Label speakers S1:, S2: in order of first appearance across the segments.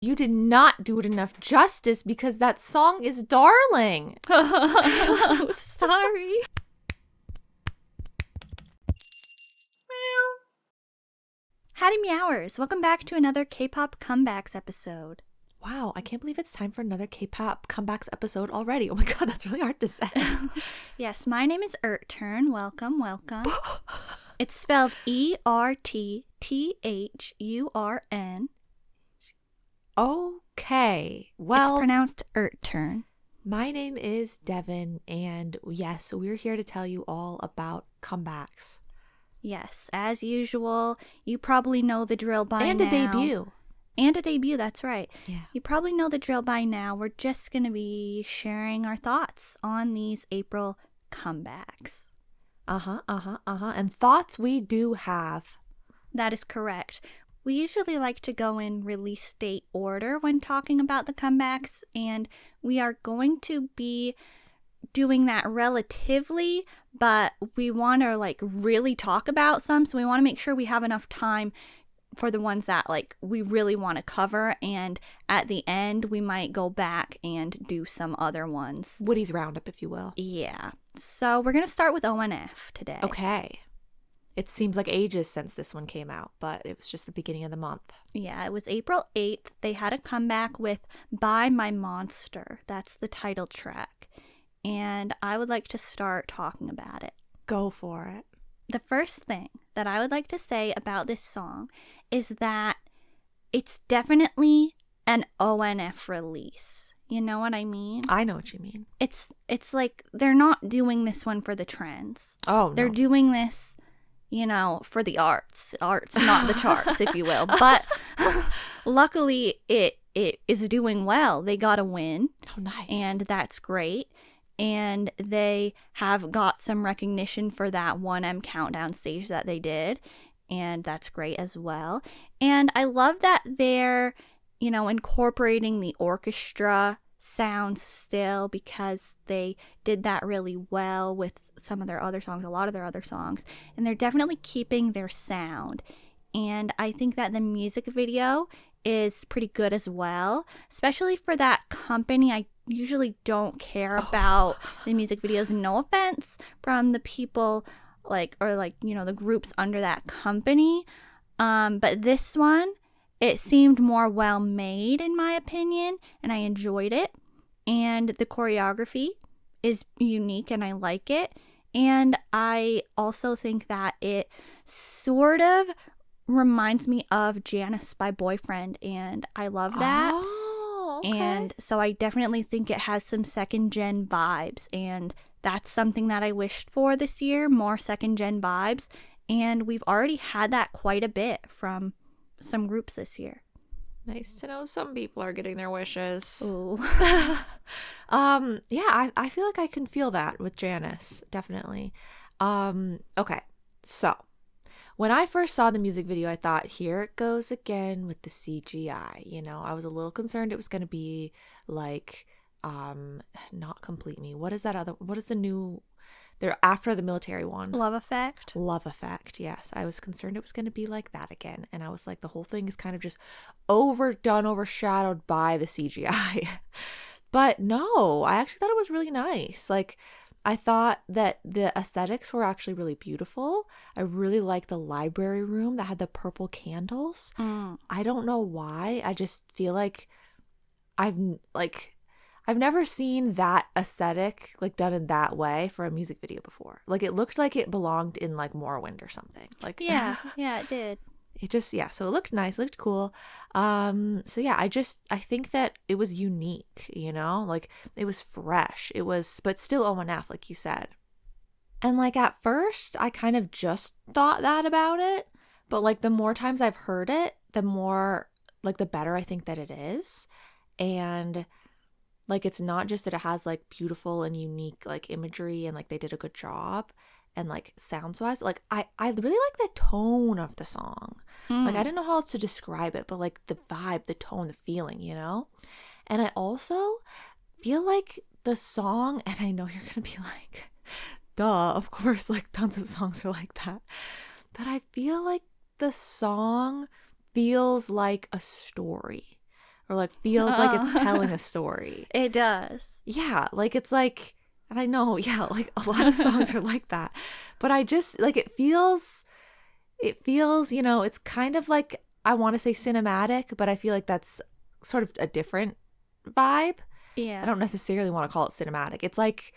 S1: You did not do it enough justice because that song is darling.
S2: Sorry. Howdy Meowers, welcome back to another K-pop comebacks episode.
S1: Wow, I can't believe it's time for another K-pop comebacks episode already. Oh my god, that's really hard to say.
S2: Yes, my name is Ertthurn. Welcome. It's spelled Ertthurn.
S1: Okay, well,
S2: It's pronounced Ertthurn.
S1: my name is Devin, and yes, we're here to tell you all about comebacks.
S2: Yes, as usual, you probably know the drill by now.
S1: And a debut.
S2: And a debut, that's right.
S1: Yeah.
S2: You probably know the drill by now. We're just going to be sharing our thoughts on these April comebacks.
S1: And thoughts we do have.
S2: That is correct. We usually like to go in release date order when talking about the comebacks, and we are going to be doing that relatively, but we want to really talk about some, so we want to make sure we have enough time for the ones that we really want to cover, and at the end we might go back and do some other ones.
S1: Woody's roundup, if you will.
S2: Yeah. So we're going to start with ONF today.
S1: Okay. It seems like ages since this one came out, but it was just the beginning of the month.
S2: Yeah, it was April 8th. They had a comeback with Buy My Monster. That's the title track. And I would like to start talking about it.
S1: Go for it.
S2: The first thing that I would like to say about this song is that it's definitely an ONF release. You know what I mean?
S1: I know what you mean.
S2: It's like they're not doing this one for the trends.
S1: Oh, no.
S2: They're doing this, for the arts, not the charts, if you will. But luckily, it is doing well. They got a win.
S1: Oh, nice.
S2: And that's great. And they have got some recognition for that 1M countdown stage that they did. And that's great as well. And I love that they're, incorporating the orchestra sounds still, because they did that really well with some of their other songs, a lot of their other songs. And they're definitely keeping their sound. And I think that the music video is pretty good as well, especially for that company. I usually don't care about the music videos, no offense from the people the groups under that company, but this one, it seemed more well made in my opinion, and I enjoyed it, and the choreography is unique and I like it. And I also think that it sort of reminds me of Janice by Boyfriend, and I love that.
S1: Oh, okay.
S2: And so I definitely think it has some second gen vibes, and that's something that I wished for this year, more second gen vibes, and we've already had that quite a bit from some groups this year.
S1: Nice to know some people are getting their wishes.
S2: Ooh.
S1: Yeah, I feel like I can feel that with Janice, definitely. Okay, so when I first saw the music video, I thought, here it goes again with the CGI. I was a little concerned it was going to be not Complete Me. What is the new, they're after the military one?
S2: Love Effect.
S1: Love Effect, yes. I was concerned it was going to be like that again. And I was like, the whole thing is kind of just overshadowed by the CGI. But no, I actually thought it was really nice. I thought that the aesthetics were actually really beautiful. I really liked the library room that had the purple candles. I don't know why. I just feel like I've never seen that aesthetic done in that way for a music video before. It looked like it belonged in Morrowind or something.
S2: Yeah, it did.
S1: It just, yeah, so it looked nice, looked cool. So yeah, I think that it was unique, it was fresh. It was, but still ONF, like you said. And at first, I kind of just thought that about it, but the more times I've heard it, the more, the better I think that it is. And it's not just that it has beautiful and unique imagery and they did a good job and sounds wise. I really like the tone of the song. I didn't know how else to describe it, but the vibe, the tone, the feeling, And I also feel like the song, and I know you're gonna be like, duh, of course, tons of songs are like that, but I feel like the song feels like a story or like feels like it's telling a story.
S2: It does.
S1: Yeah, like it's like, and I know, yeah, like a lot of songs are like that, but I just like it feels, you know, it's kind of like, I want to say cinematic, but I feel like that's sort of a different vibe.
S2: Yeah.
S1: I don't necessarily want to call it cinematic. It's like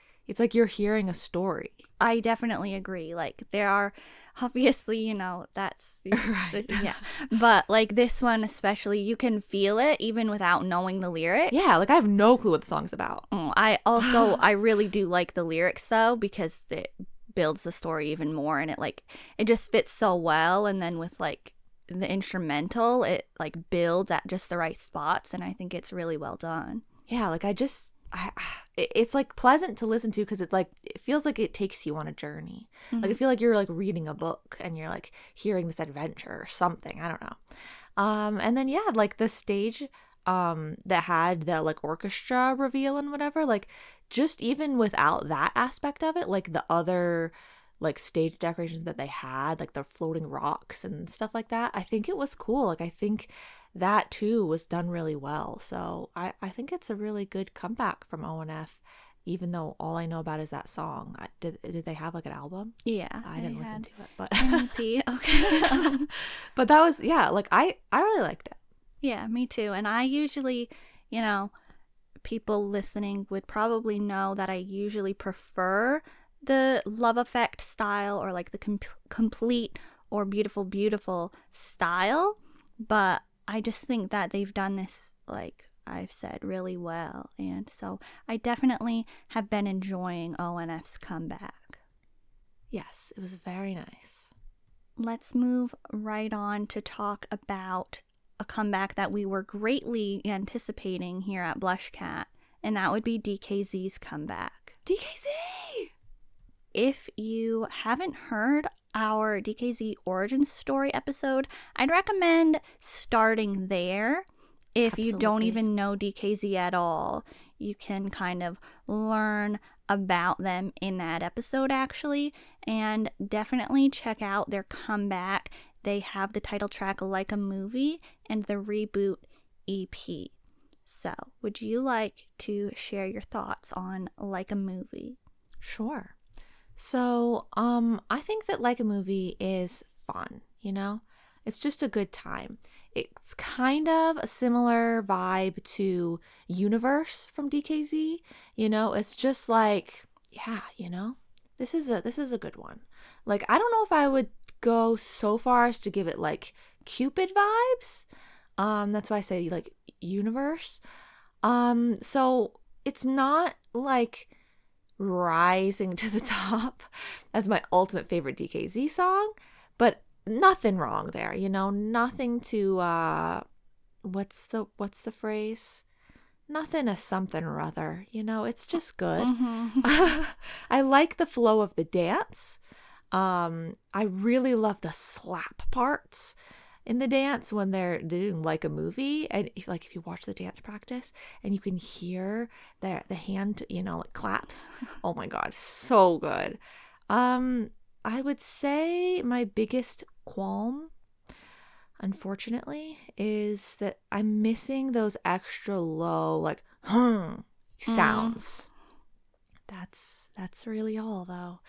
S1: you're hearing a story.
S2: I definitely agree. Like there are obviously, you know, that's
S1: Right.
S2: yeah. But like this one especially, you can feel it even without knowing the lyrics.
S1: Yeah, like I have no clue what the song's about.
S2: I really do like the lyrics though, because it builds the story even more, and it just fits so well, and then with like the instrumental, it like builds at just the right spots, and I think it's really well done.
S1: Yeah, like it's like pleasant to listen to because it feels like it takes you on a journey. Like I feel like you're like reading a book and you're like hearing this adventure or something. I don't know. And then yeah, like the stage that had the like orchestra reveal and whatever, like just even without that aspect of it, like the other like stage decorations that they had, like the floating rocks and stuff like that, I think it was cool. Like I think that too was done really well. So I think it's a really good comeback from ONF, even though all I know about is that song. Did they have like an album?
S2: Yeah,
S1: I didn't listen to it, but
S2: MP. Okay.
S1: but that was, yeah, like I really liked it.
S2: Yeah, me too. And I usually, you know, people listening would probably know that I usually prefer the Love Effect style, or like the complete or beautiful style, but I just think that they've done this, like I've said, really well, and so I definitely have been enjoying ONF's comeback.
S1: Yes, it was very nice.
S2: Let's move right on to talk about a comeback that we were greatly anticipating here at BlushCat, and that would be DKZ's comeback.
S1: DKZ!
S2: If you haven't heard our DKZ origin story episode, I'd recommend starting there. If
S1: Absolutely.
S2: you don't even know DKZ at all, you can kind of learn about them in that episode actually, and definitely check out their comeback. They have the title track Like a Movie and the Reboot EP. So, would you like to share your thoughts on Like a Movie?
S1: Sure. So, I think that Like a Movie is fun, you know? It's just a good time. It's kind of a similar vibe to Universe from DKZ, you know? It's just like, yeah, you know? This is a good one. Like, I don't know if I would go so far as to give it like Cupid vibes. That's why I say like Universe. So it's not like rising to the top as my ultimate favorite DKZ song, but nothing wrong there, you know, nothing to what's the phrase? Nothing a something or other, you know, it's just good.
S2: Mm-hmm.
S1: I like the flow of the dance. I really love the slap parts in the dance when they're doing Like a Movie, and if you watch the dance practice and you can hear the hand, you know, like claps. Oh my god, so good. I would say my biggest qualm, unfortunately, is that I'm missing those extra low like sounds. That's really all though.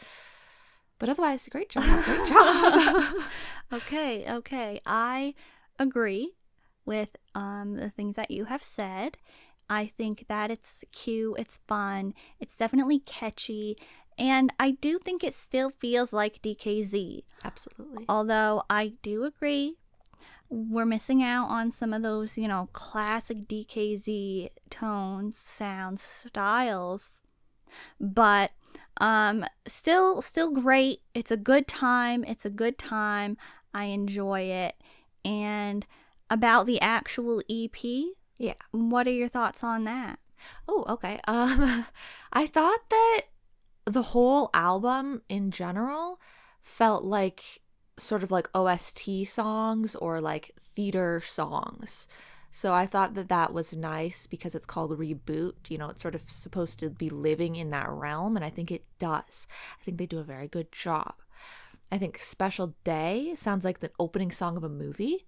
S1: But otherwise, great job. Great job.
S2: Okay. I agree with the things that you have said. I think that it's cute, it's fun, it's definitely catchy, and I do think it still feels like DKZ.
S1: Absolutely.
S2: Although I do agree, we're missing out on some of those, you know, classic DKZ tones, sounds, styles. But still great. It's a good time. I enjoy it. And about the actual EP,
S1: Yeah.
S2: what are your thoughts on that?
S1: Oh, okay. I thought that the whole album in general felt like sort of like OST songs or like theater songs. So I thought that was nice because it's called Reboot. You know, it's sort of supposed to be living in that realm, and I think it does. I think they do a very good job. I think Special Day sounds like the opening song of a movie.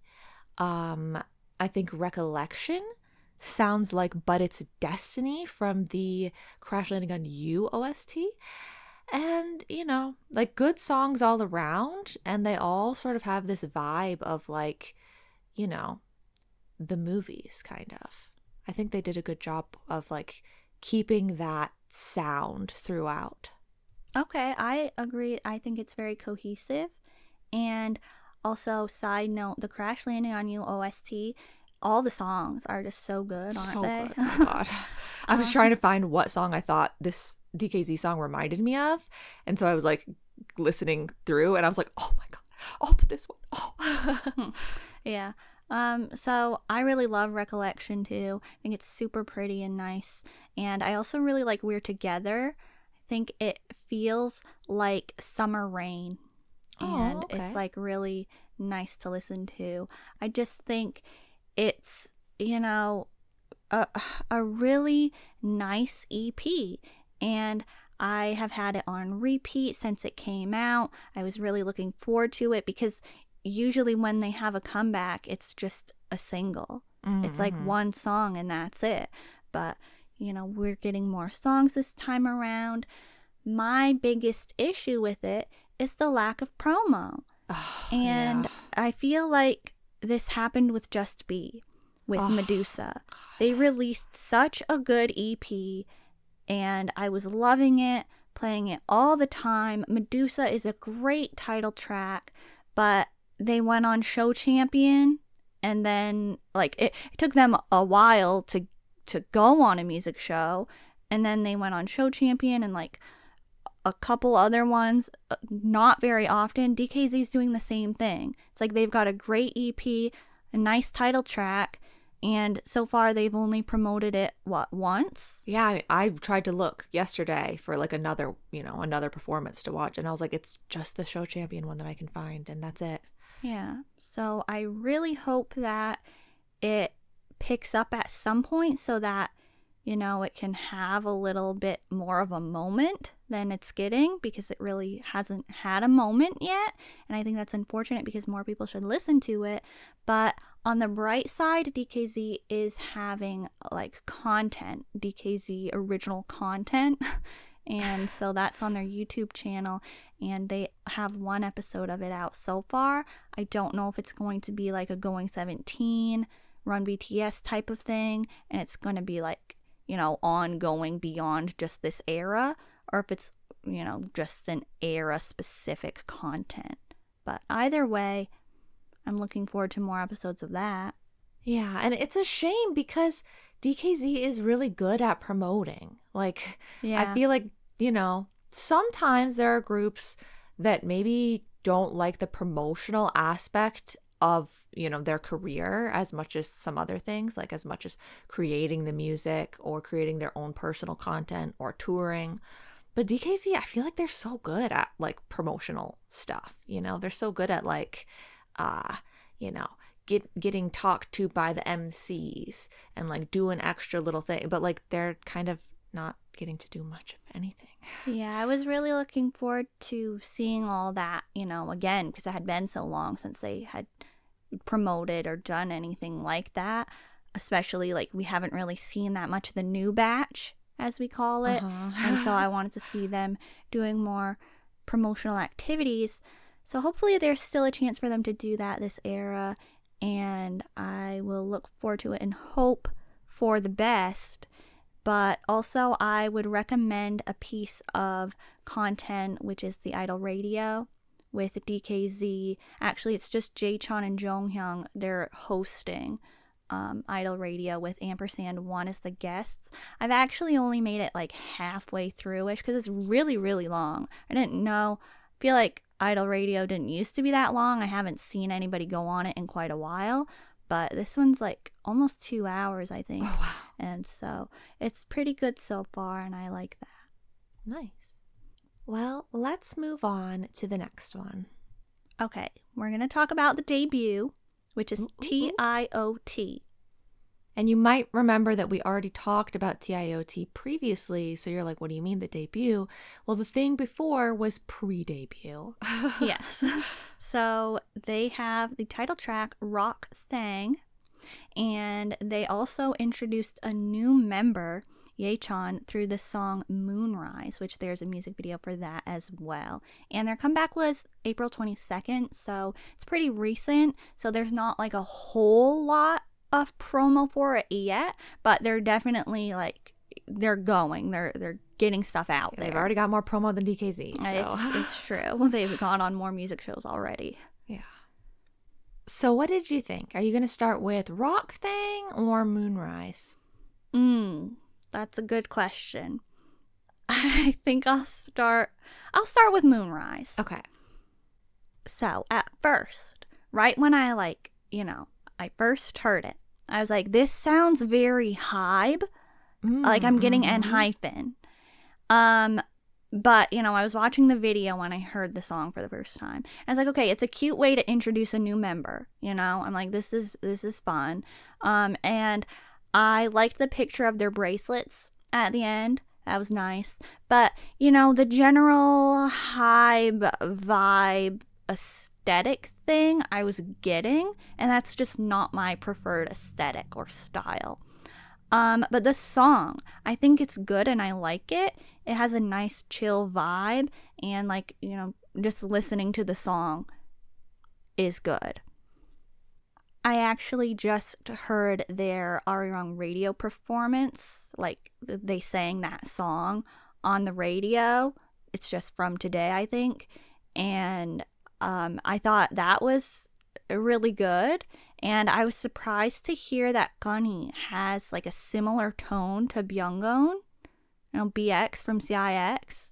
S1: I think Recollection sounds like But It's Destiny from the Crash Landing on You OST. And, you know, like good songs all around. And they all sort of have this vibe of like, you know, the movies kind of. I think they did a good job of like keeping that sound throughout.
S2: Okay, I agree. I think it's very cohesive. And also, side note, the Crash Landing on You OST, all the songs are just so good, aren't
S1: So
S2: they?
S1: good. Oh my God. I was trying to find what song I thought this DKZ song reminded me of. And so I was like listening through and I was like, oh my God. Oh, but this one. Oh.
S2: Yeah. So I really love Recollection too. I think it's super pretty and nice. And I also really like We're Together. I think it feels like summer rain. And
S1: Oh, okay.
S2: it's like really nice to listen to. I just think it's, you know, a really nice EP. And I have had it on repeat since it came out. I was really looking forward to it because usually when they have a comeback, it's just a single. It's like one song and that's it. But, you know, we're getting more songs this time around. My biggest issue with it is the lack of promo.
S1: Oh,
S2: And
S1: yeah.
S2: I feel like this happened with Just Be, with Medusa. They released such a good EP and I was loving it, playing it all the time. Medusa is a great title track, but they went on Show Champion and then like it took them a while to go on a music show, and then they went on Show Champion and like a couple other ones, not very often. DKZ's doing the same thing. It's like they've got a great EP, a nice title track, and so far they've only promoted it, once?
S1: Yeah, I tried to look yesterday for like another, you know, another performance to watch. And I was like, it's just the Show Champion one that I can find. And that's it.
S2: Yeah. So I really hope that it picks up at some point so that, you know, it can have a little bit more of a moment than it's getting, because it really hasn't had a moment yet. And I think that's unfortunate because more people should listen to it. But on the bright side, DKZ is having like content, DKZ original content. And so that's on their YouTube channel, and they have one episode of it out so far. I don't know if it's going to be like a Going 17, Run BTS type of thing, and it's going to be like, you know, ongoing beyond just this era, or if it's, you know, just an era specific content. But either way, I'm looking forward to more episodes of that.
S1: Yeah, and it's a shame because DKZ is really good at promoting. Like,
S2: Yeah.
S1: I feel like, you know, sometimes there are groups that maybe don't like the promotional aspect of, you know, their career as much as some other things, like as much as creating the music or creating their own personal content or touring. But DKZ, I feel like they're so good at like promotional stuff, you know, they're so good at like, you know, getting talked to by the MCs and like doing extra little thing, but like they're kind of not getting to do much of anything.
S2: Yeah, I was really looking forward to seeing all that, you know, again, because it had been so long since they had promoted or done anything like that. Especially like we haven't really seen that much of the new batch, as we call it. And so I wanted to see them doing more promotional activities. So hopefully there's still a chance for them to do that this era, and I will look forward to it and hope for the best. But also I would recommend a piece of content, which is the Idol Radio with DKZ. Actually, it's just Jaechon and Jonghyun. They're hosting Idol Radio with &1 as the guests. I've actually only made it like halfway through-ish because it's really, really long. I didn't know. I feel like Idol Radio didn't used to be that long. I haven't seen anybody go on it in quite a while. But this one's like almost 2 hours, I think.
S1: Oh, wow.
S2: And so it's pretty good so far, and I like that.
S1: Nice. Well, let's move on to the next one.
S2: Okay, we're going to talk about the debut, which is TIOT.
S1: And you might remember that we already talked about TIOT previously, so you're like, what do you mean the debut? Well, the thing before was pre-debut.
S2: Yes. So they have the title track, Rock Thang. And they also introduced a new member, Yechan, through the song Moonrise, which there's a music video for that as well. And their comeback was April 22nd, so it's pretty recent. So there's not like a whole lot of promo for it yet, but they're definitely like, they're getting stuff out there.
S1: They've already got more promo than DKZ. So.
S2: It's true. Well, they've gone on more music shows already.
S1: Yeah. So what did you think? Are you going to start with Rock Thing or Moonrise?
S2: That's a good question. I think I'll start with Moonrise.
S1: Okay.
S2: So at first, right when I I first heard it, I was like, this sounds very hype. Like I'm getting an hyphen. But, I was watching the video when I heard the song for the first time. I was like, okay, it's a cute way to introduce a new member, I'm like, this is fun. And I liked the picture of their bracelets at the end. That was nice. But, the general hype vibe aesthetic thing I was getting, and that's just not my preferred aesthetic or style. But the song, I think it's good and I like it. It has a nice chill vibe, and just listening to the song is good. I actually just heard their Arirang radio performance, like they sang that song on the radio. It's just from today, I think. And I thought that was really good. And I was surprised to hear that Gunny has like a similar tone to Byunggon, BX from CIX.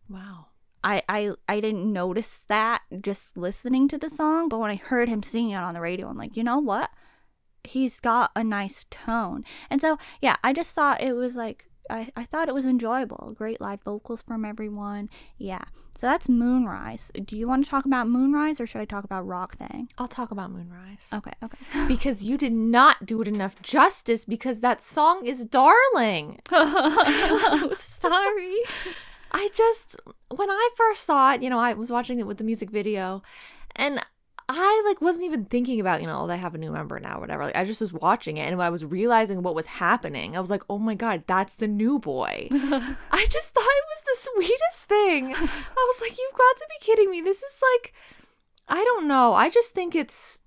S1: Wow.
S2: I didn't notice that just listening to the song, but when I heard him singing it on the radio, I'm like, you know what? He's got a nice tone. And so, yeah, I just thought it was like, I thought it was enjoyable. Great live vocals from everyone. Yeah. So that's Moonrise. Do you want to talk about Moonrise or should I talk about Rock Thing?
S1: I'll talk about Moonrise.
S2: Okay.
S1: Because you did not do it enough justice because that song is darling.
S2: Sorry.
S1: When I first saw it, I was watching it with the music video and I wasn't even thinking about, they have a new member now, whatever. I just was watching it, and when I was realizing what was happening, I was like, oh my God, that's the new boy. I just thought it was the sweetest thing. I was like, you've got to be kidding me. This is I don't know. I think it's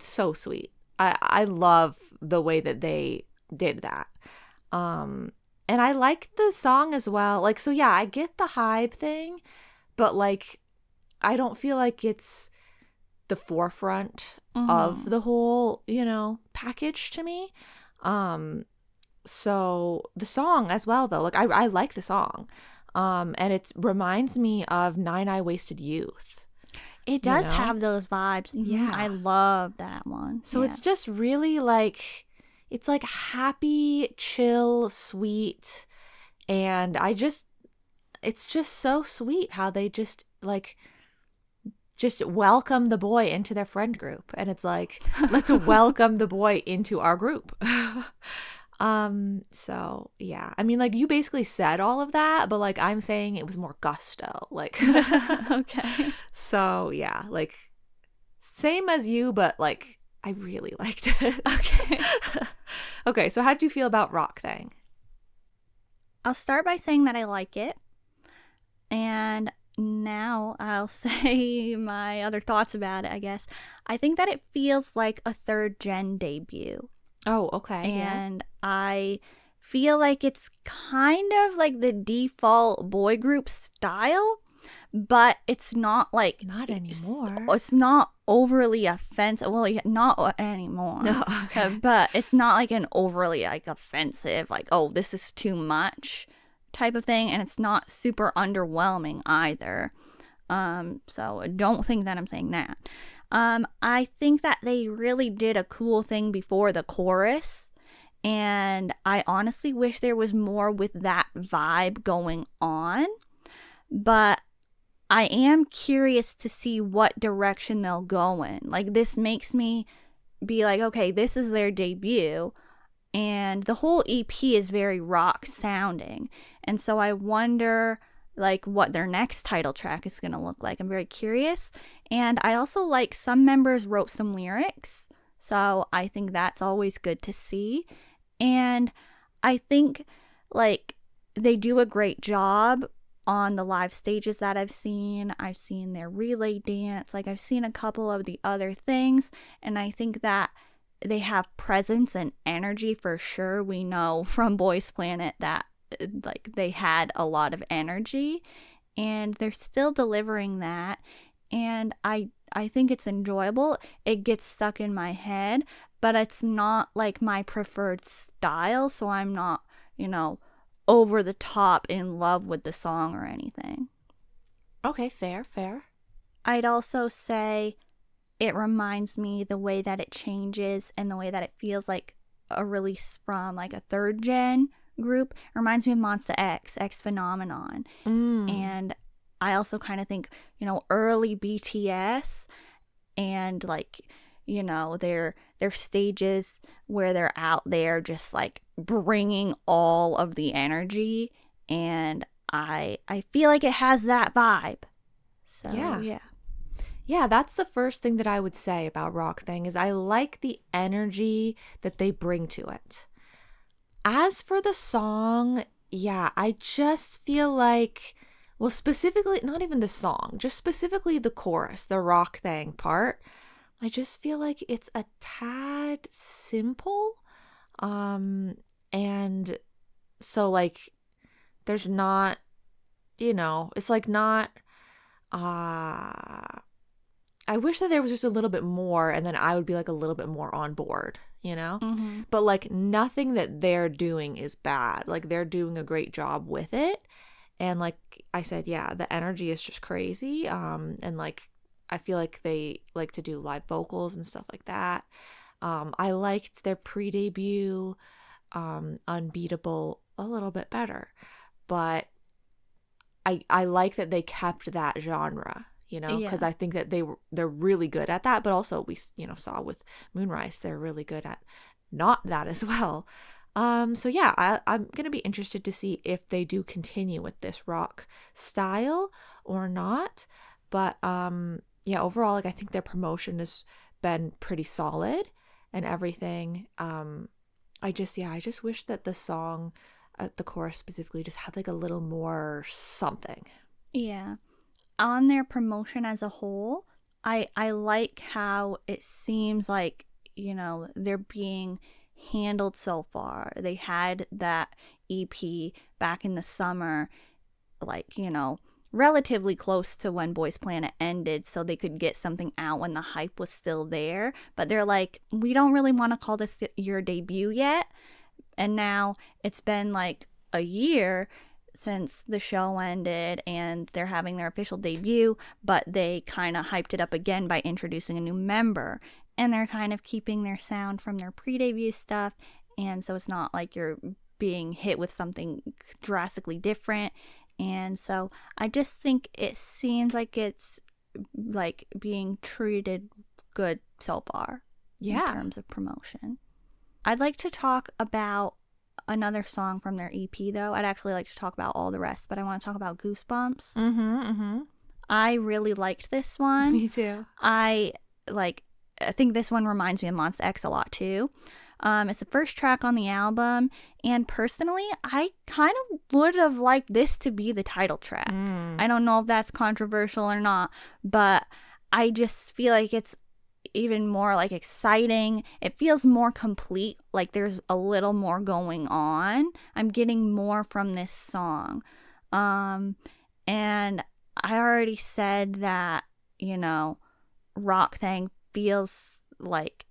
S1: so sweet. I love the way that they did that. And I like the song as well. So yeah, I get the hype thing, but I don't feel like it's the forefront of the whole, package to me. So the song as well, though, I like the song. And it reminds me of Nine Eye Wasted Youth.
S2: It does have those vibes.
S1: Yeah.
S2: I love that one.
S1: So it's just really it's happy, chill, sweet. And it's just so sweet how they just welcome the boy into their friend group. And it's let's welcome the boy into our group. So yeah, I mean, you basically said all of that, but I'm saying it was more gusto,
S2: okay.
S1: So yeah, same as you, but I really liked it.
S2: Okay.
S1: Okay, so how did you feel about Rock Thing?
S2: I'll start by saying that I like it, and now I'll say my other thoughts about it, I guess. I think that it feels like a third gen debut.
S1: Oh, okay.
S2: And I feel like it's kind of the default boy group style, but it's not
S1: not anymore.
S2: It's not overly offensive. Well, yeah, not anymore.
S1: No, okay.
S2: But it's not an overly offensive, oh, this is too much type of thing, and it's not super underwhelming either. So don't think that I'm saying that. I think that they really did a cool thing before the chorus, and I honestly wish there was more with that vibe going on, but I am curious to see what direction they'll go in. This makes me be okay, this is their debut, and the whole EP is very rock sounding, and so I wonder what their next title track is going to look like. I'm very curious. And I also some members wrote some lyrics, So I think that's always good to see. And I think like they do a great job on the live stages that I've seen. I've seen their relay dance, like I've seen a couple of the other things, and I think that they have presence and energy for sure. We know from Boys Planet that like they had a lot of energy, and they're still delivering that. And I think it's enjoyable. It gets stuck in my head, but it's not like my preferred style, so I'm not, over the top in love with the song or anything.
S1: Okay, fair.
S2: I'd also say it reminds me the way that it changes and the way that it feels like a release from like a third gen group. It reminds me of Monsta X Phenomenon. And I also kind of think, early BTS and like, their stages where they're out there just like bringing all of the energy, and I feel like it has that vibe. So
S1: Yeah, that's the first thing that I would say about Rock Thing is I like the energy that they bring to it. As for the song, yeah, I just feel like, well, specifically, not even the song, just specifically the chorus, the Rock Thing part, I just feel like it's a tad simple. And so like there's not, it's like not, I wish that there was just a little bit more, and then I would be like a little bit more on board, But like nothing that they're doing is bad. Like they're doing a great job with it. And like I said, yeah, the energy is just crazy. And like I feel like they like to do live vocals and stuff like that. I liked their pre-debut Unbeatable a little bit better. But I like that they kept that genre, because I think that they're really good at that. But also we saw with Moonrise they're really good at not that as well. So yeah, I'm gonna be interested to see if they do continue with this rock style or not. But yeah, overall, like I think their promotion has been pretty solid and everything. I just wish that the song, the chorus specifically, just had like a little more something.
S2: Yeah. On their promotion as a whole, I like how it seems like, they're being handled so far. They had that EP back in the summer, like, relatively close to when Boys Planet ended, so they could get something out when the hype was still there. But they're like, we don't really want to call this your debut yet. And now it's been like a year since the show ended and they're having their official debut, but they kind of hyped it up again by introducing a new member. And they're kind of keeping their sound from their pre-debut stuff. And so it's not like you're being hit with something drastically different. And so I just think it seems like it's like being treated good so far. In terms of promotion. I'd like to talk about another song from their EP though. I'd actually like to talk about all the rest, but I want to talk about Goosebumps. I really liked this one.
S1: Me too.
S2: I think this one reminds me of Monsta X a lot too. It's the first track on the album, and personally, I kind of would have liked this to be the title track. I don't know if that's controversial or not, but I just feel like it's even more like exciting. It feels more complete, like there's a little more going on. I'm getting more from this song. And I already said that, Rock Thing feels like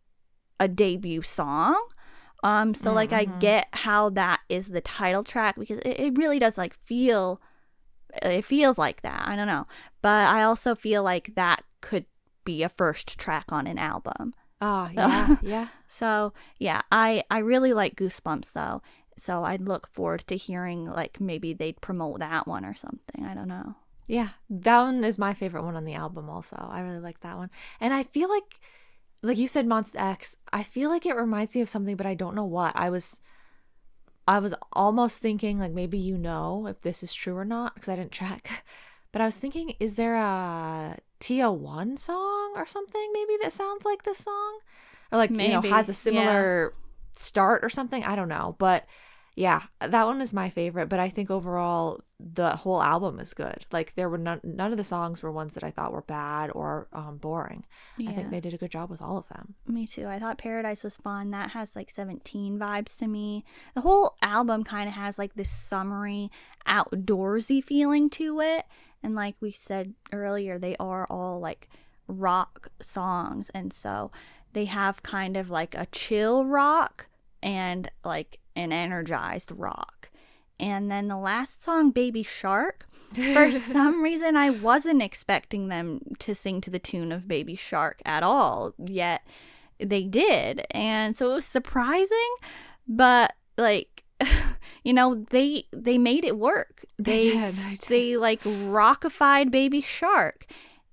S2: a debut song. So like I get how that is the title track, because it really does like feels like that. I don't know. But I also feel like that could be a first track on an album.
S1: Yeah.
S2: So yeah, I really like Goosebumps though. So I'd look forward to hearing like maybe they'd promote that one or something. I don't know.
S1: Yeah, that one is my favorite one on the album also. I really like that one. And I feel like you said Monsta X, I feel like it reminds me of something, but I don't know what. I was almost thinking like maybe if this is true or not, because I didn't check. But I was thinking, is there a TIOT song or something maybe that sounds like this song? or like, you know,
S2: Maybe,
S1: has a similar start or something. I don't know. But yeah, that one is my favorite. But I think overall, the whole album is good. Like there were none of the songs were ones that I thought were bad or boring. I think they did a good job with all of them.
S2: Me too. I thought Paradise was fun. That has like 17 vibes to me. The whole album kind of has like this summery, outdoorsy feeling to it. And like we said earlier, they are all like rock songs. And so they have kind of like a chill rock and like an energized rock. And then the last song, Baby Shark, for some reason I wasn't expecting them to sing to the tune of Baby Shark at all, yet they did. And so it was surprising, but like, you know, they made it work. They like rockified Baby Shark.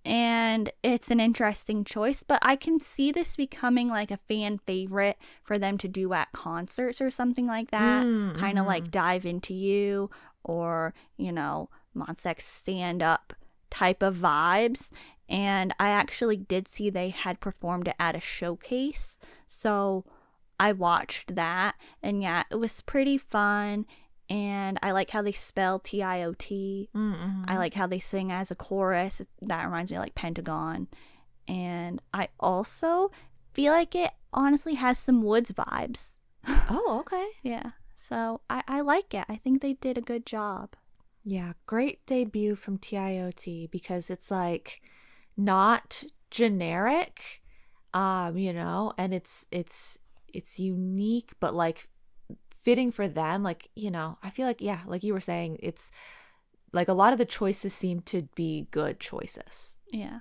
S2: And it's an interesting choice, but I can see this becoming like a fan favorite for them to do at concerts or something like that. Kind of like Dive Into You or, you know, Monsta X Stand Up type of vibes. And I actually did see they had performed it at a showcase. So I watched that. And yeah, it was pretty fun. And I like how they spell TIOT. I like how they sing as a chorus. That reminds me of like Pentagon. And I also feel like it honestly has some Woods vibes.
S1: Oh, okay.
S2: Yeah. So I like it. I think they did a good job.
S1: Yeah, great debut from TIOT because it's like not generic, you know, and it's unique, but like fitting for them. Like, you know, I feel like, yeah, like you were saying, it's like a lot of the choices seem to be good choices.
S2: Yeah.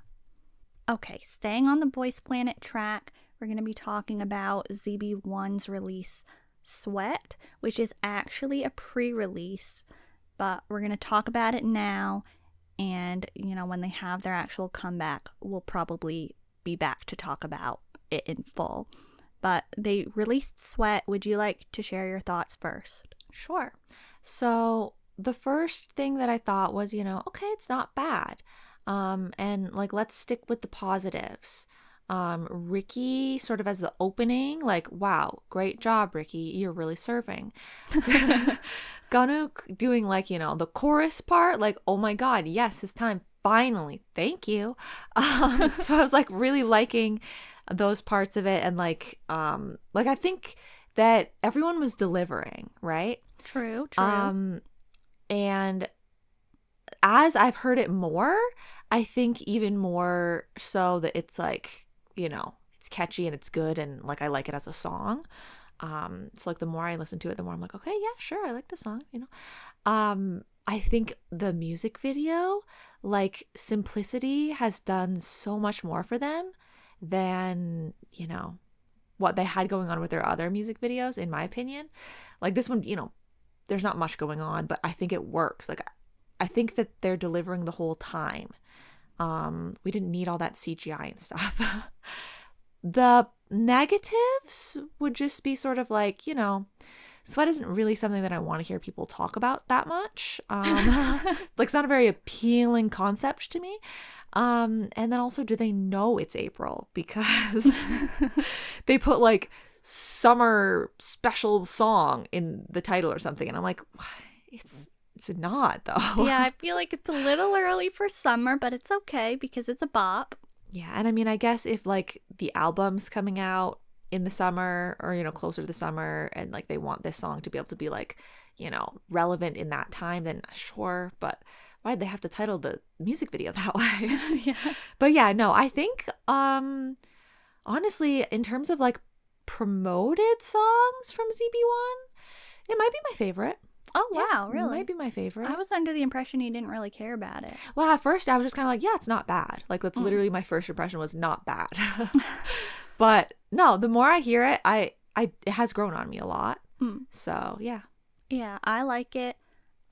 S2: Okay, staying on the Boys Planet track, we're going to be talking about ZB1's release, Sweat, which is actually a pre-release, but we're going to talk about it now. And, you know, when they have their actual comeback, we'll probably be back to talk about it in full. But they released Sweat. Would you like to share your thoughts first?
S1: Sure. So the first thing that I thought was, you know, okay, it's not bad. And like, let's stick with the positives. Ricky sort of as the opening, like, wow, great job, Ricky. You're really serving. Ganuk doing like, you know, the chorus part, like, oh my God, yes, it's time. Finally. Thank you. So I was like really liking those parts of it. And like I think that everyone was delivering, right?
S2: True.
S1: And as I've heard it more, I think even more so that it's like, you know, it's catchy and it's good and like I like it as a song. So like the more I listen to it, the more I'm like, okay, yeah, sure, I like the song, you know. I think the music video, like Simplicity has done so much more for them than, you know, what they had going on with their other music videos, in my opinion. Like this one, you know, there's not much going on, but I think it works. Like I think that they're delivering the whole time. We didn't need all that CGI and stuff. The negatives would just be sort of like, you know, Sweat isn't really something that I want to hear people talk about that much. Like it's not a very appealing concept to me. And then also, do they know it's April? Because they put like summer special song in the title or something. And I'm like, it's not though.
S2: Yeah, I feel like it's a little early for summer, but it's okay because it's a bop.
S1: Yeah, and I mean, I guess if like the album's coming out in the summer or, you know, closer to the summer and like they want this song to be able to be like, you know, relevant in that time, then sure. But why'd they have to title the music video that way?
S2: Yeah.
S1: But yeah, no, I think honestly, in terms of like promoted songs from ZB1, it might be my favorite.
S2: Oh, wow, really?
S1: It might be my favorite.
S2: I was under the impression you didn't really care about it.
S1: Well, at first I was just kind of like, yeah, it's not bad. Like that's literally my first impression was not bad. But no, the more I hear it, it has grown on me a lot. So yeah.
S2: Yeah, I like it.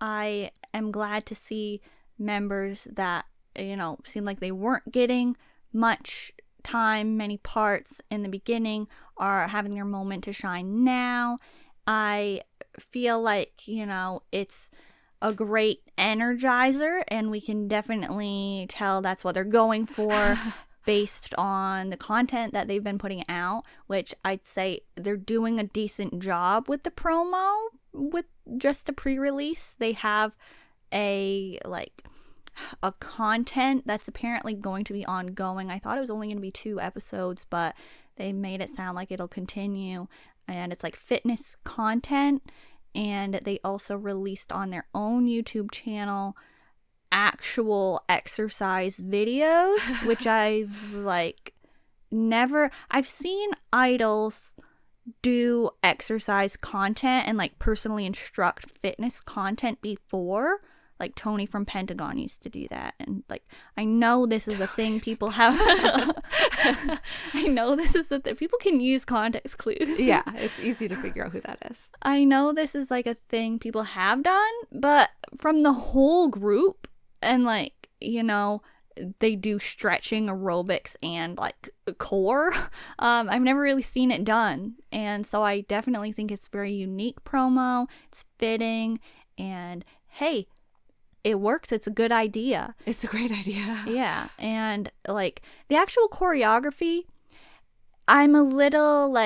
S2: I am glad to see members that, you know, seemed like they weren't getting much time, many parts in the beginning are having their moment to shine now. I feel like, you know, it's a great energizer and we can definitely tell that's what they're going for. based on the content that they've been putting out, which I'd say they're doing a decent job with the promo with just a pre-release. They have a content that's apparently going to be ongoing. I thought it was only going to be 2 episodes, but they made it sound like it'll continue, and it's like fitness content. And they also released on their own YouTube channel actual exercise videos, which I've seen idols do exercise content and personally instruct fitness content before. Like Tony from Pentagon used to do that, and I know this is a thing people have. I know this is people can use context clues.
S1: Yeah, it's easy to figure out who that is.
S2: I know this is a thing people have done, but from the whole group, and they do stretching, aerobics, and core. I've never really seen it done, and so I definitely think it's very unique promo. It's fitting, and hey, it works. It's a good idea.
S1: It's a great idea.
S2: Yeah. And the actual choreography, I'm a little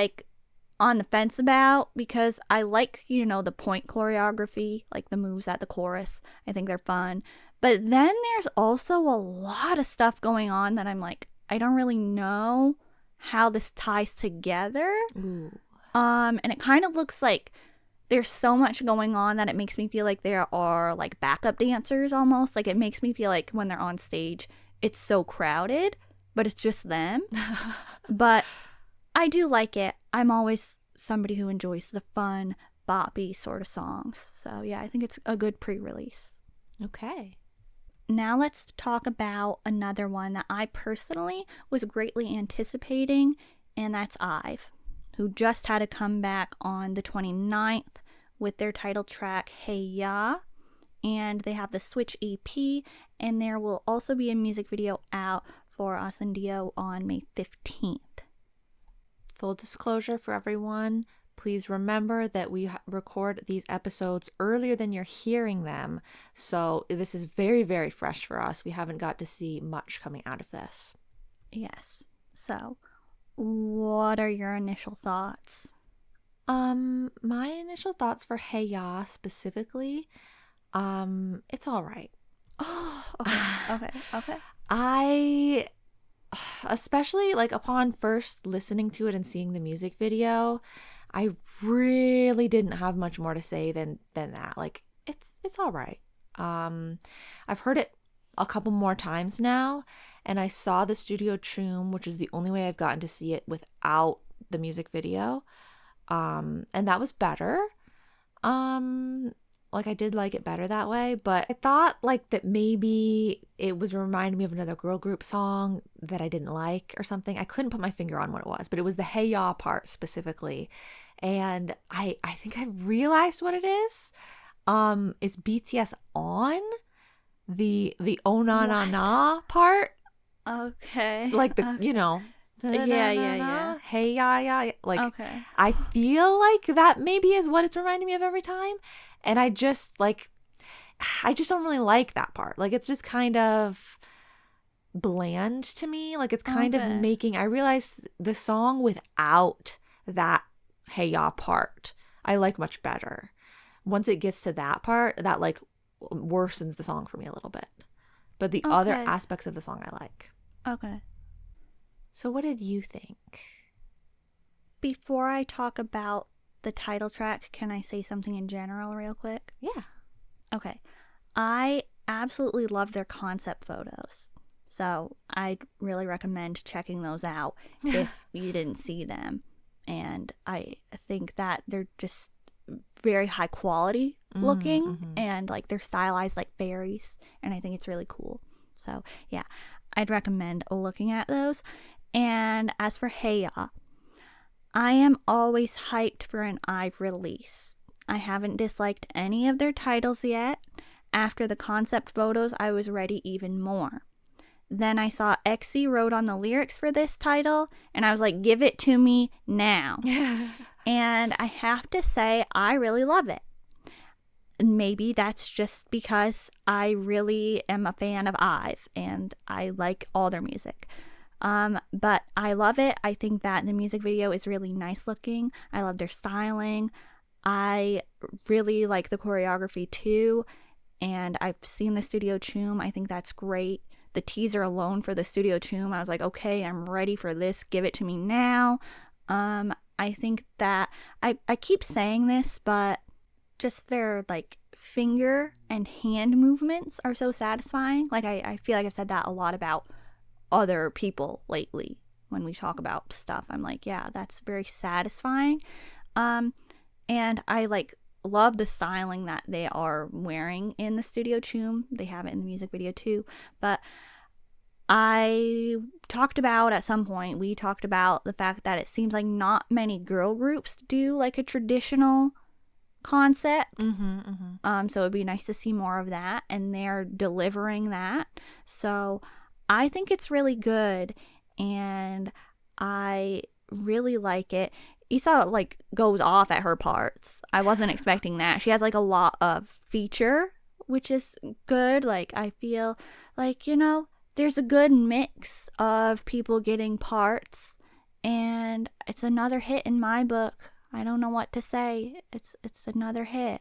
S2: on the fence about, because I like, the point choreography, the moves at the chorus. I think they're fun. But then there's also a lot of stuff going on that I'm I don't really know how this ties together.
S1: Ooh.
S2: And it kind of looks like there's so much going on that it makes me feel like there are backup dancers almost. It makes me feel like when they're on stage, it's so crowded, but it's just them. But I do like it. I'm always somebody who enjoys the fun, boppy sort of songs. So yeah, I think it's a good pre-release.
S1: Okay.
S2: Now let's talk about another one that I personally was greatly anticipating, and that's IVE, who just had a comeback on the 29th with their title track, Hey Ya. And they have the Switch EP, and there will also be a music video out for Ascendio on May 15th.
S1: Full disclosure for everyone, please remember that we record these episodes earlier than you're hearing them. So this is very, very fresh for us. We haven't got to see much coming out of this.
S2: Yes. So what are your initial thoughts?
S1: My initial thoughts for Hey Ya specifically, it's all right.
S2: Oh, okay.
S1: I, especially upon first listening to it and seeing the music video, I really didn't have much more to say than that. It's all right. I've heard it a couple more times now, and I saw the studio tune, which is the only way I've gotten to see it without the music video. And that was better. I did like it better that way, but I thought that maybe it was reminding me of another girl group song that I didn't like or something. I couldn't put my finger on what it was, but it was the Hey Ya part specifically. And I think I realized what it is. Is BTS On the Oh Na Na Na part.
S2: Okay.
S1: Yeah. Hey Ya Ya.
S2: Okay.
S1: I feel like that maybe is what it's reminding me of every time. And I just don't really like that part. It's just kind of bland to me. It's kind of making, I realized the song without that Hey Ya part, I like much better. Once it gets to that part, that worsens the song for me a little bit. But the other aspects of the song I like.
S2: Okay.
S1: So what did you think?
S2: Before I talk about the title track, can I say something in general real quick?
S1: Yeah.
S2: Okay. I absolutely love their concept photos. So I'd really recommend checking those out if you didn't see them. And I think that they're just very high quality looking, and they're stylized like fairies, and I think it's really cool. So yeah, I'd recommend looking at those. And as for Hey Ya, I am always hyped for an IVE release. I haven't disliked any of their titles yet. After the concept photos, I was ready even more. Then I saw Exy wrote on the lyrics for this title, and I was like, give it to me now. And I have to say, I really love it. Maybe that's just because I really am a fan of IVE, and I like all their music. But I love it. I think that the music video is really nice looking. I love their styling. I really like the choreography too. And I've seen the Studio Choom. I think that's great. The teaser alone for the Studio Choom, I was like, okay, I'm ready for this. Give it to me now. I think that I keep saying this, but just their like finger and hand movements are so satisfying. Like I feel like I've said that a lot about other people lately when we talk about stuff. I'm like, yeah, that's very satisfying. And I like love the styling that they are wearing in the Studio Choom. They have it in the music video too. But I talked about at some point, we talked about the fact that it seems like not many girl groups do like a traditional concept. So it'd be nice to see more of that, and they're delivering that. So I think it's really good, and I really like it. Isa like goes off at her parts. I wasn't expecting that. She has like a lot of feature, which is good. Like I feel like, you know, there's a good mix of people getting parts, and it's another hit in my book. I don't know what to say. It's another hit.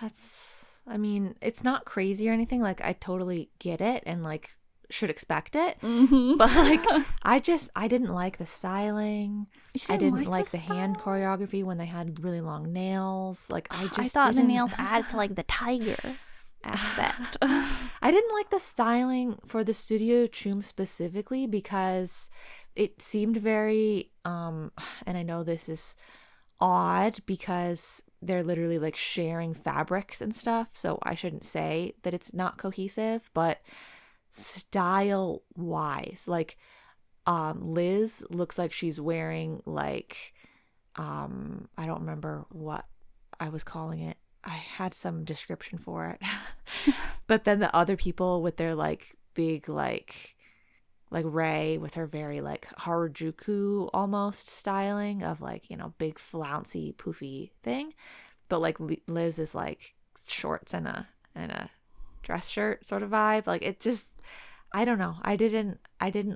S1: I mean, it's not crazy or anything. Like, I totally get it and like should expect it. But like, I didn't like the styling. I didn't like the hand choreography when they had really long nails. Like, I
S2: thought the nails added to like the tiger aspect.
S1: I didn't like the styling for the Studio Choom specifically because it seemed very and I know this is odd because they're literally like sharing fabrics and stuff, so I shouldn't say that it's not cohesive, but style wise, like Liz looks like she's wearing like I don't remember what I was calling it. I had some description for it. But then the other people with their like big like Ray with her very like Harajuku almost styling of like, you know, big flouncy poofy thing. But like Liz is like shorts and a dress shirt sort of vibe. Like it just, I don't know. I didn't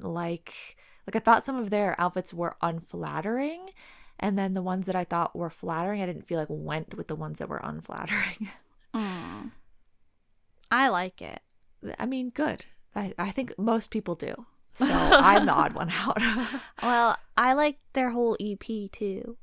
S1: like I thought some of their outfits were unflattering. And then the ones that I thought were flattering, I didn't feel like went with the ones that were unflattering.
S2: I like it.
S1: I mean, good. I think most people do. So I'm the odd one out.
S2: Well, I like their whole EP too.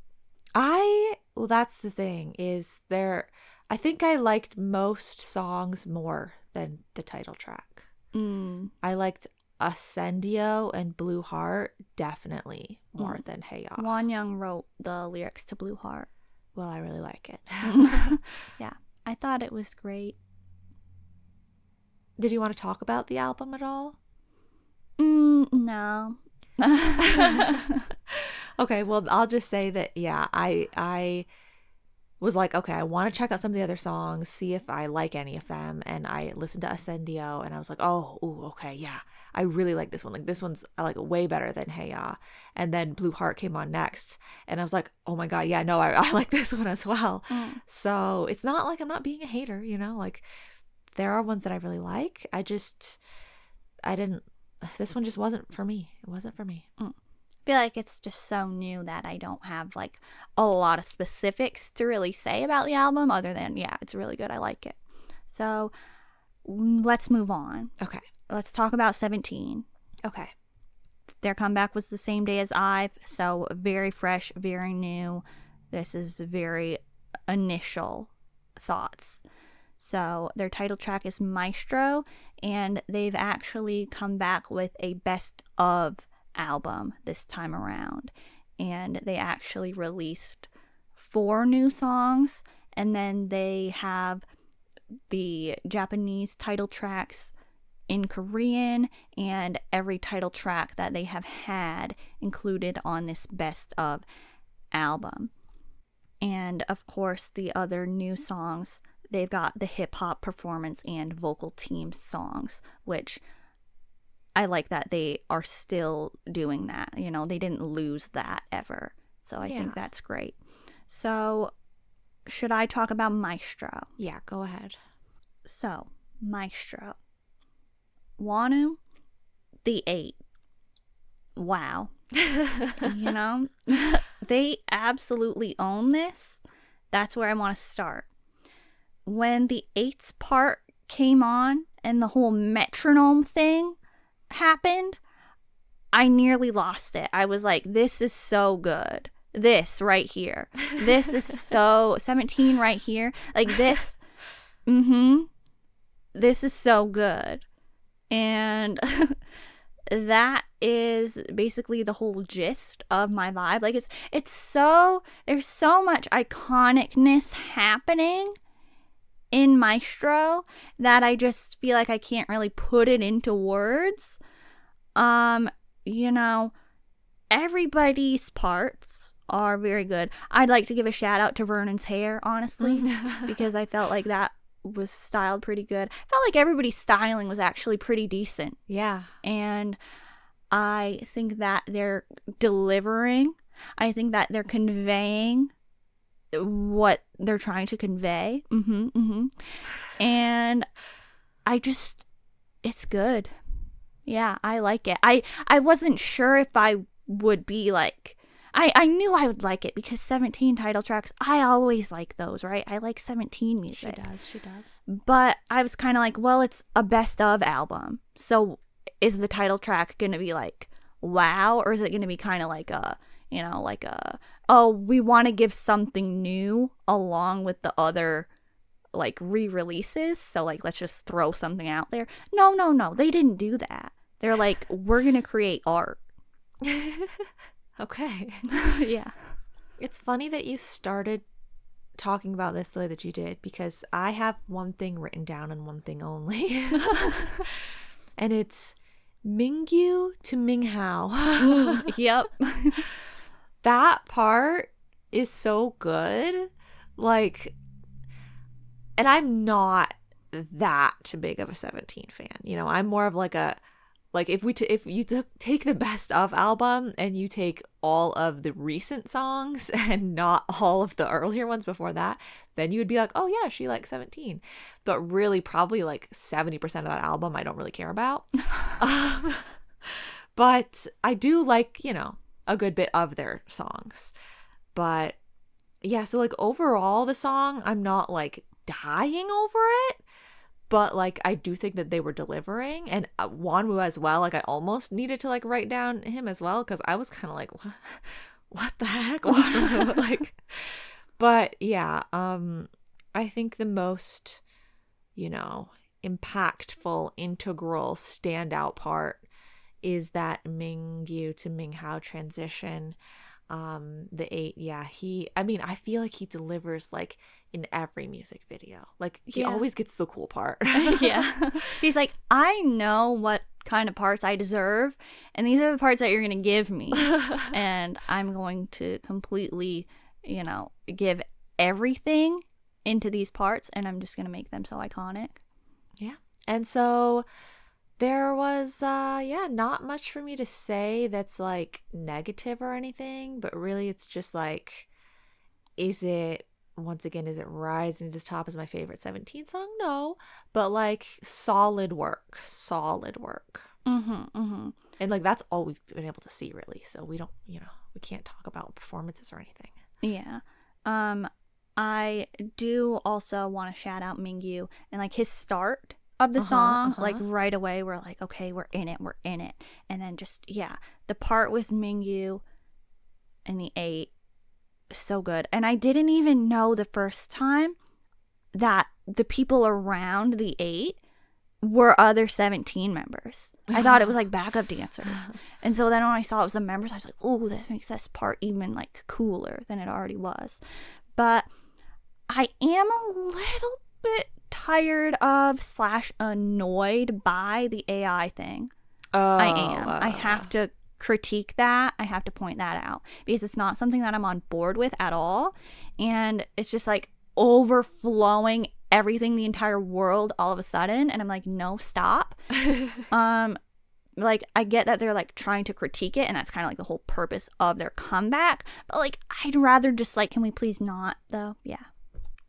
S1: Well, that's the thing is I think I liked most songs more than the title track. I liked Ascendio and Blue Heart definitely more than Hey Ya.
S2: Wonyoung wrote the lyrics to Blue Heart.
S1: Well, I really like it.
S2: Yeah, I thought it was great.
S1: Did you want to talk about the album at all?
S2: No.
S1: Okay, well, I'll just say that, yeah, I was like, okay, I want to check out some of the other songs, see if I like any of them. And I listened to Ascendio and I was like, oh, ooh, okay, yeah, I really like this one. Like, this one's I like way better than Hey Ya. And then Blue Heart came on next. And I was like, oh my God, yeah, no, I like this one as well. So it's not like I'm not being a hater, you know? Like, there are ones that I really like. This one just wasn't for me. It wasn't for me.
S2: I feel like it's just so new that I don't have like a lot of specifics to really say about the album other than, yeah, it's really good. I like it. So let's move on.
S1: Okay.
S2: Let's talk about 17.
S1: Okay.
S2: Their comeback was the same day as IVE, so very fresh, very new. This is very initial thoughts. So their title track is Maestro, and they've actually come back with a best of album this time around. And they actually released 4 new songs, and then they have the Japanese title tracks in Korean and every title track that they have had included on this best of album. And of course, the other new songs, they've got the hip-hop performance and vocal team songs, which I like that they are still doing that. You know, they didn't lose that ever. So I think that's great. So should I talk about Maestro?
S1: Yeah, go ahead.
S2: So, Maestro. Wonu, the 8. wow. You know? They absolutely own this. That's where I want to start. When the 8's part came on and the whole metronome thing happened, I nearly lost it. I was like, this is so good. This right here. This is so 17 right here. Like this. This is so good. And that is basically the whole gist of my vibe. Like it's so, there's so much iconicness happening in Maestro that I just feel like I can't really put it into words. You know, everybody's parts are very good. I'd like to give a shout out to Vernon's hair, honestly, because I felt like that was styled pretty good. I felt like everybody's styling was actually pretty decent.
S1: Yeah.
S2: And I think that they're delivering. I think that they're conveying what they're trying to convey. And it's good. Yeah, I like it. I wasn't sure if I would be like, I knew I would like it because 17 title tracks, I always like those, right? I like 17 music.
S1: She does.
S2: But I was kind of like, well, it's a best of album. So is the title track going to be like, wow? Or is it going to be kind of like oh, we want to give something new along with the other like re-releases. So like, let's just throw something out there. No. They didn't do that. They're like, we're going to create art.
S1: Okay.
S2: Yeah.
S1: It's funny that you started talking about this the way that you did, because I have one thing written down and one thing only. And it's Mingyu to Minghao.
S2: Yep.
S1: That part is so good. Like, and I'm not that big of a 17 fan. You know, I'm more of like a, like if you take the best of album and you take all of the recent songs and not all of the earlier ones before that, then you would be like, oh yeah, she likes 17. But really probably like 70% of that album I don't really care about. But I do like, you know, a good bit of their songs. But yeah, so like overall the song, I'm not like dying over it. But, like, I do think that they were delivering. And Wanwoo as well. Like, I almost needed to, like, write down him as well. Because I was kind of like, what the heck? Like, but, yeah. I think the most, you know, impactful, integral, standout part is that Mingyu to Minghao transition. The 8, yeah, I feel like he delivers like in every music video. Like he always gets the cool part.
S2: Yeah. He's like, I know what kind of parts I deserve, and these are the parts that you're going to give me. And I'm going to completely, you know, give everything into these parts, and I'm just going to make them so iconic.
S1: Yeah. And so there was, not much for me to say that's like negative or anything, but really it's just like, is it rising to the top as my favorite 17 song? No, but like solid work. And like that's all we've been able to see really. So we don't, you know, we can't talk about performances or anything.
S2: Yeah. I do also want to shout out Mingyu and like his start of the song, like right away we're like, okay, we're in it, and then just the part with Mingyu and the 8, so good. And I didn't even know the first time that the people around the 8 were other 17 members. I thought it was like backup dancers, and so then when I saw it was the members, I was like, oh, this makes this part even like cooler than it already was. But I am a little bit tired of / annoyed by the AI thing. I am. I have to critique that. I have to point that out because it's not something that I'm on board with at all. And it's just like overflowing everything, the entire world all of a sudden. And I'm like, no, stop. Like, I get that they're like trying to critique it, and that's kind of like the whole purpose of their comeback. But like, I'd rather just like, can we please not though? Yeah.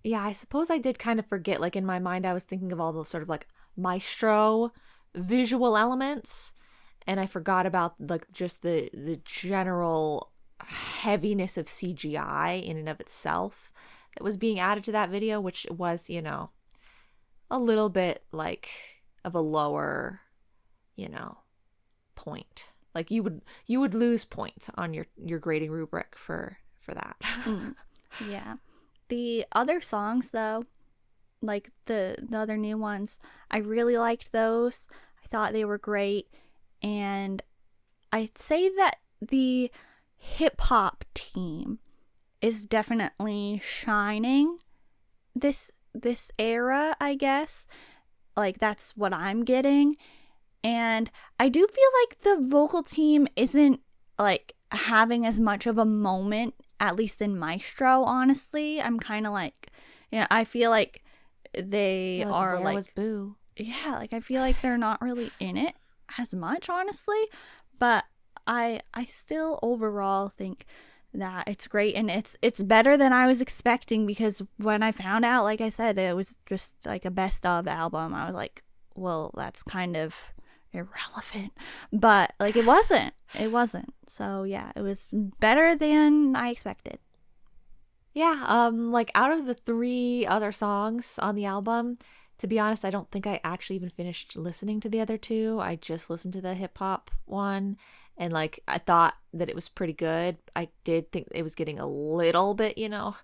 S1: Yeah, I suppose I did kind of forget. Like in my mind, I was thinking of all the sort of like maestro visual elements. and I forgot about like just the general heaviness of CGI in and of itself that was being added to that video, which was, you know, a little bit like of a lower, you know, point. Like you would lose points on your grading rubric for that.
S2: Yeah. The other songs though, like the other new ones, I really liked those. I thought they were great, and I'd say that the hip hop team is definitely shining this era, I guess. Like that's what I'm getting. And I do feel like the vocal team isn't like having as much of a moment, at least in Maestro, honestly. I'm kind of like, you know, I feel like they
S1: Like,
S2: are
S1: where
S2: like,
S1: was Boo?
S2: yeah, like I feel like they're not really in it as much, honestly. But I still overall think that it's great, and it's better than I was expecting, because when I found out, like I said, it was just like a best of album, I was like, well, that's kind of irrelevant. But like it wasn't. So yeah, it was better than I expected.
S1: Yeah, like out of the 3 other songs on the album, to be honest, I don't think I actually even finished listening to the other 2. I just listened to the hip hop one, and like I thought that it was pretty good. I did think it was getting a little bit, you know,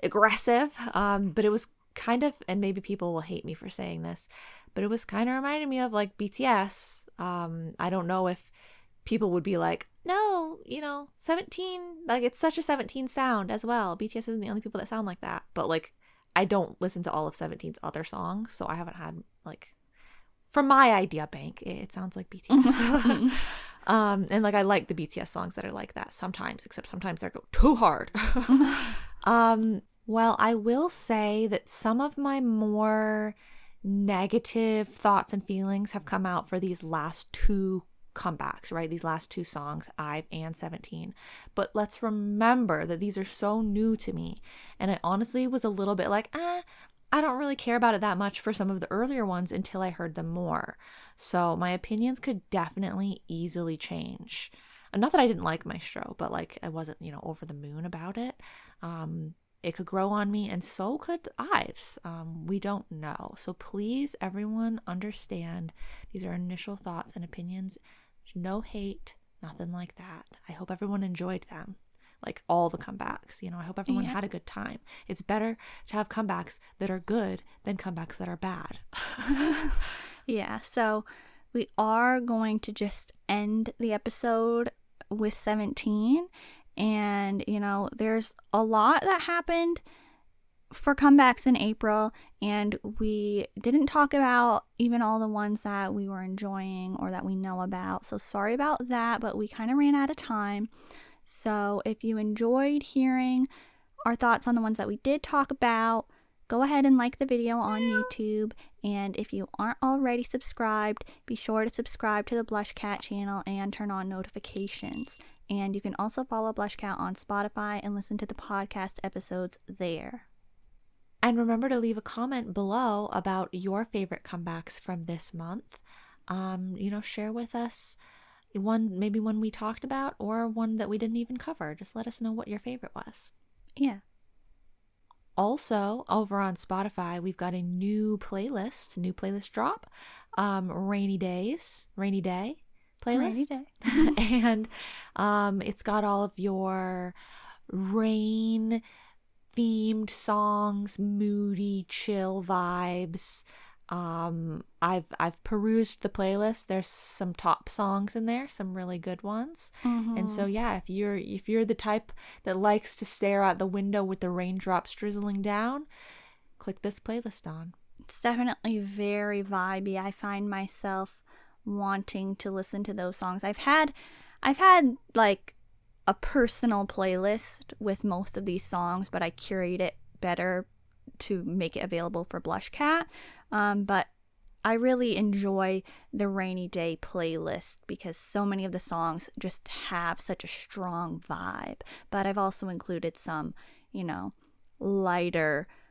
S1: aggressive, but it was kind of, and maybe people will hate me for saying this, but it was kind of reminding me of like BTS. I don't know if people would be like, no, you know, 17, like it's such a 17 sound as well. BTS isn't the only people that sound like that. But like, I don't listen to all of 17's other songs, so I haven't had like, from my idea bank, it sounds like BTS. And like I like the BTS songs that are like that sometimes, except sometimes they go too hard. Well, I will say that some of my more negative thoughts and feelings have come out for these last 2 comebacks, right? These last 2 songs, IVE and 17. But let's remember that these are so new to me, and I honestly was a little bit like, I don't really care about it that much for some of the earlier ones until I heard them more. So my opinions could definitely easily change. Not that I didn't like Maestro, but like I wasn't, you know, over the moon about it. It could grow on me, and so could IVE's. We don't know. So please, everyone, understand these are initial thoughts and opinions. No hate, nothing like that. I hope everyone enjoyed them, like all the comebacks. You know, I hope everyone had a good time. It's better to have comebacks that are good than comebacks that are bad.
S2: Yeah, so we are going to just end the episode with 17. And, you know, there's a lot that happened for comebacks in April, and we didn't talk about even all the ones that we were enjoying or that we know about. So sorry about that, but we kind of ran out of time. So if you enjoyed hearing our thoughts on the ones that we did talk about, go ahead and like the video on YouTube. And if you aren't already subscribed, be sure to subscribe to the BlushCat channel and turn on notifications. And you can also follow BlushCat on Spotify and listen to the podcast episodes there.
S1: And remember to leave a comment below about your favorite comebacks from this month. You know, share with us maybe one we talked about or one that we didn't even cover. Just let us know what your favorite was.
S2: Yeah.
S1: Also, over on Spotify, we've got a new playlist drop. Rainy Day playlist.
S2: Rainy day.
S1: And it's got all of your rain themed songs, moody, chill vibes. I've perused the playlist. There's some top songs in there, some really good ones. And so yeah, if you're the type that likes to stare out the window with the raindrops drizzling down, click this playlist on.
S2: It's definitely very vibey. I find myself wanting to listen to those songs. I've had like a personal playlist with most of these songs, but I curate it better to make it available for BlushCat. But I really enjoy the Rainy Day playlist because so many of the songs just have such a strong vibe. But I've also included some, you know, lighter